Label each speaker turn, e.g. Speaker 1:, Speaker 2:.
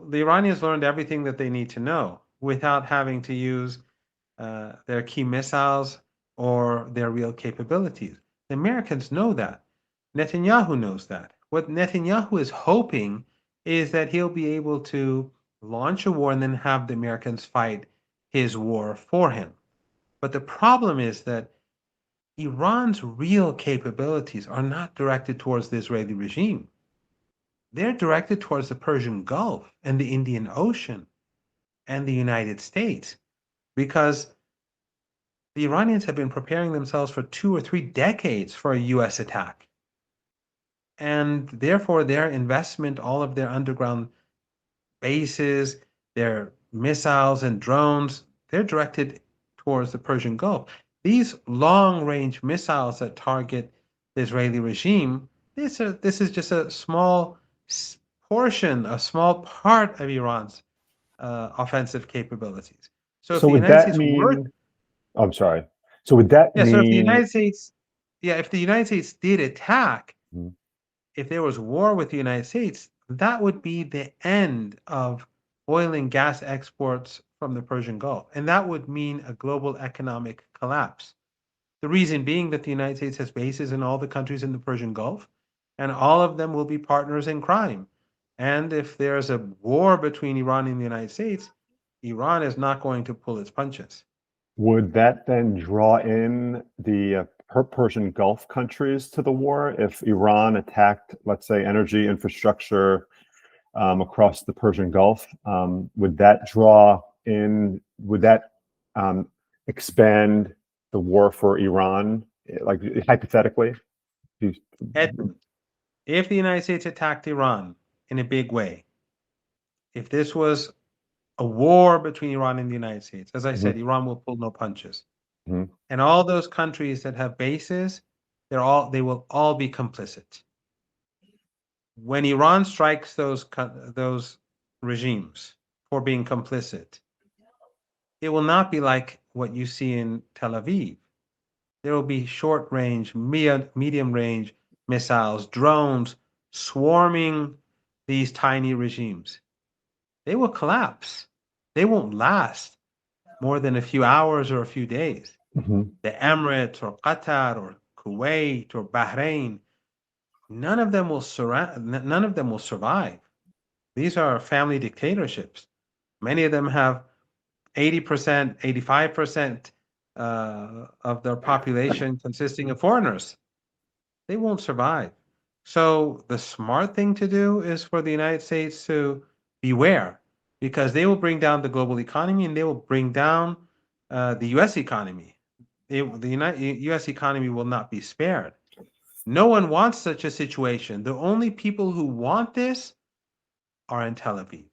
Speaker 1: the Iranians learned everything that they need to know without having to use their key missiles or their real capabilities. The Americans know that. Netanyahu knows that. What Netanyahu is hoping is that he'll be able to launch a war and then have the Americans fight his war for him. But the problem is that Iran's real capabilities are not directed towards the Israeli regime. They're directed towards the Persian Gulf and the Indian Ocean and the United States because the Iranians have been preparing themselves for 2 or 3 decades for a US attack. And therefore, their investment, all of their underground bases, their missiles and drones, they're directed towards the Persian Gulf. These long-range missiles that target the Israeli regime, this is just a small portion, a small part of Iran's offensive capabilities. So if
Speaker 2: So
Speaker 1: the
Speaker 2: would
Speaker 1: United
Speaker 2: that
Speaker 1: States were,
Speaker 2: mean, I'm sorry. So would that
Speaker 1: yeah, so if the
Speaker 2: mean,
Speaker 1: United States, yeah, if the United States did attack,
Speaker 2: Mhm.
Speaker 1: if there was war with the United States, that would be the end of oil and gas exports from the Persian Gulf. And that would mean a global economic collapse. The reason being that the United States has bases in all the countries in the Persian Gulf, and all of them will be partners in crime. And if there's a war between Iran and the United States, Iran is not going to pull its punches.
Speaker 2: would that then draw in the Persian Gulf countries to the war if Iran attacked, let's say, energy infrastructure across the Persian Gulf? Would that draw in, would that expand the war for Iran, like hypothetically?
Speaker 1: Edmund, if the United States attacked Iran in a big way, if this was a war between Iran and the United States, as I
Speaker 2: Mhm,
Speaker 1: said, Iran will pull no punches.
Speaker 2: mhm.
Speaker 1: And all those countries that have bases, they will all be complicit. When Iran strikes those regimes for being complicit, it will not be like what you see in Tel Aviv. There will be short range, medium range missiles, drones swarming these tiny regimes. They will collapse. They won't last more than a few hours or a few days.
Speaker 2: Mhm.
Speaker 1: The Emirates or Qatar or Kuwait or Bahrain, none of them will survive. These are family dictatorships. Many of them have 80%, 85% of their population consisting of foreigners. They won't survive. So the smart thing to do is for the United States to beware, because they will bring down the global economy and they will bring down the U.S. economy. U.S. economy will not be spared. No one wants such a situation. The only people who want this are in Tel Aviv.